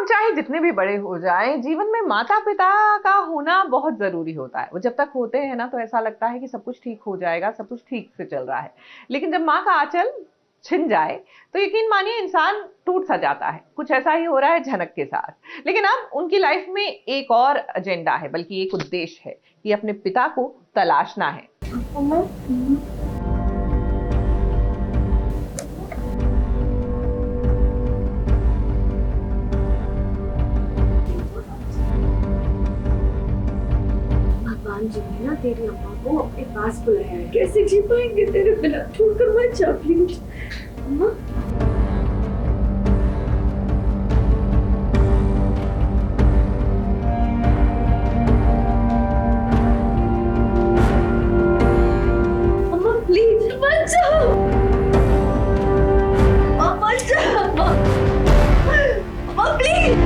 हम चाहे जितने भी बड़े हो जाएं, जीवन में माता पिता का होना बहुत जरूरी होता है। वो जब तक होते हैं ना तो ऐसा लगता है कि सब कुछ ठीक हो जाएगा, सब कुछ ठीक से चल रहा है। लेकिन जब माँ का आंचल छिन जाए तो यकीन मानिए इंसान टूट सा जाता है। कुछ ऐसा ही हो रहा है झनक के साथ। लेकिन अब उनकी लाइफ में एक और एजेंडा है, बल्कि एक उद्देश्य है कि अपने पिता को तलाशना है। भगवान जी ने ना तेरी अम्मा को अपने पास बुलाया है। कैसे जी पाएंगे तेरे बिना? छोड़कर मत जा प्लीज अम्मा। अम्मा प्लीज मत जाओ, मत जाओ अम्मा, अम्मा प्लीज,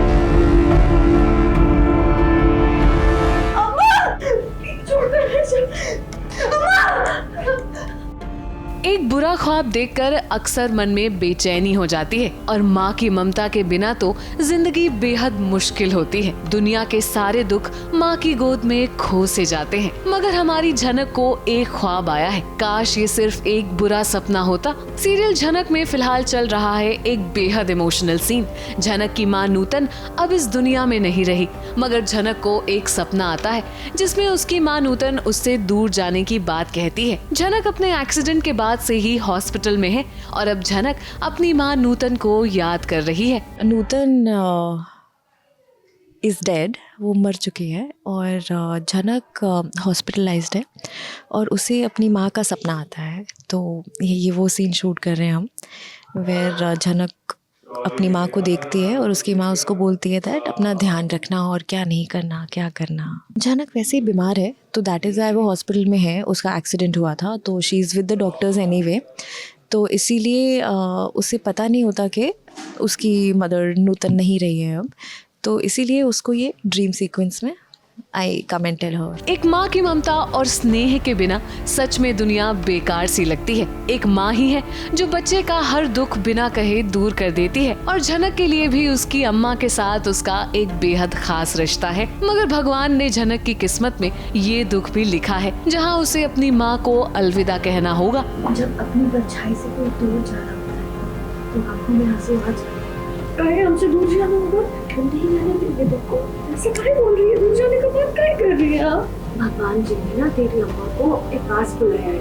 एक बुरा ख्वाब देखकर अक्सर मन में बेचैनी हो जाती है और माँ की ममता के बिना तो जिंदगी बेहद मुश्किल होती है। दुनिया के सारे दुख माँ की गोद में खो से जाते हैं। मगर हमारी झनक को एक ख्वाब आया है। काश ये सिर्फ एक बुरा सपना होता। सीरियल झनक में फिलहाल चल रहा है एक बेहद इमोशनल सीन। झनक की माँ नूतन अब इस दुनिया में नहीं रही, मगर झनक को एक सपना आता है जिसमें उसकी माँ नूतन उससे दूर जाने की बात कहती है। झनक अपने एक्सीडेंट के बाद से ही हॉस्पिटल में है और अब झनक अपनी माँ नूतन को याद कर रही है। नूतन इज़ डेड, वो मर चुकी है और झनक हॉस्पिटलाइज्ड है और उसे अपनी माँ का सपना आता है। तो ये वो सीन शूट कर रहे हैं हम, वेयर झनक अपनी माँ को देखती है और उसकी माँ उसको बोलती है दैट अपना ध्यान रखना और क्या नहीं करना, क्या करना। झनक वैसे ही बीमार है तो दैट इज़ वाई वो हॉस्पिटल में है। उसका एक्सीडेंट हुआ था तो she is with the doctors anyway. तो इसीलिए उसे पता नहीं होता कि उसकी मदर नूतन नहीं रही है अब, तो इसीलिए उसको ये ड्रीम सीक्वेंस में आई कम एंड टेल हर। एक माँ की ममता और स्नेह के बिना सच में दुनिया बेकार सी लगती है। एक माँ ही है जो बच्चे का हर दुख बिना कहे दूर कर देती है और झनक के लिए भी उसकी अम्मा के साथ उसका एक बेहद खास रिश्ता है। मगर भगवान ने झनक की किस्मत में ये दुख भी लिखा है जहाँ उसे अपनी माँ को अलविदा कहना होगा। जब अपनी परछाई से कोई दूर जा रहा होता है तो आंखों में आंसू आ जाते हैं। कहे हमसे दूर जाना होगा, हम नहीं जाने देंगे तुमको। ऐसे काहे बोल रही है? दूर जाने का बात काहे कर रही है आप? भगवान जी ने ना तेरी अम्मा को अपने पास बुलाया है।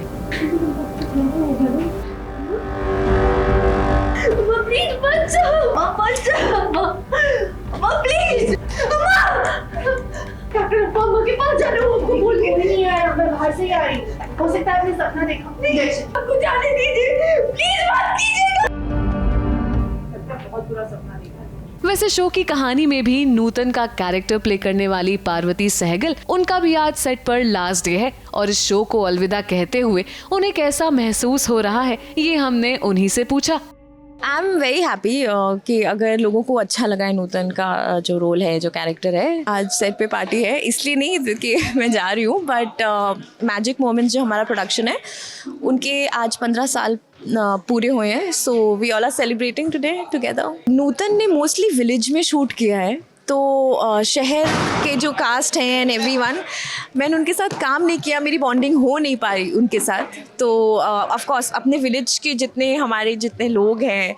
अम्मा प्लीज मत जाओ, मत जाओ अम्मा प्लीज, अम्मा डॉक्टर अम्मा के पास जाना हो आपको बोल के नहीं आया, मैं बाहर से ही आ रही हूँ। हो सकता है आपने सपना देखा। नहीं आपको जाने दीजिए प्लीज, मत कीजिएगा। बहुत बुरा सपना देखा। वैसे शो की कहानी में भी नूतन का कैरेक्टर प्ले करने वाली पार्वती सहगल, उनका भी आज सेट पर लास्ट डे है और इस शो को अलविदा कहते हुए उन्हें कैसा महसूस हो रहा है ये हमने उन्हीं से पूछा। आई एम वेरी हैप्पी कि अगर लोगों को अच्छा लगा है नूतन का जो रोल है, जो कैरेक्टर है। आज सेट पे पार्टी है इसलिए नहीं कि मैं जा रही हूँ, बट मैजिक मोमेंट्स जो हमारा प्रोडक्शन है उनके आज 15 साल पूरे हुए हैं। So we all are celebrating today together. Nutan ने मोस्टली विलेज में शूट किया है तो शहर के जो कास्ट हैं एंड एवरीवन, मैंने उनके साथ काम नहीं किया, मेरी बॉन्डिंग हो नहीं पाई उनके साथ। तो ऑफ कोर्स अपने विलेज के जितने लोग हैं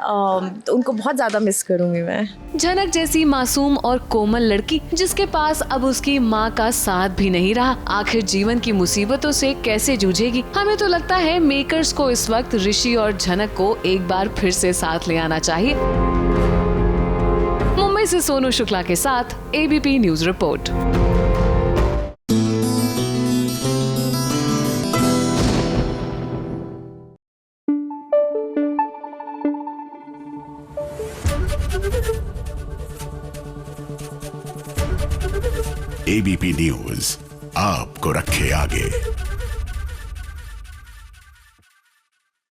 तो उनको बहुत ज़्यादा मिस करूँगी मैं। झनक जैसी मासूम और कोमल लड़की जिसके पास अब उसकी माँ का साथ भी नहीं रहा, आखिर जीवन की मुसीबतों से कैसे जूझेगी। हमें तो लगता है मेकर्स को इस वक्त ऋषि और झनक को एक बार फिर से साथ ले आना चाहिए। मुंबई से सोनू शुक्ला के साथ ABP news report. ABP news आपको रखे आगे।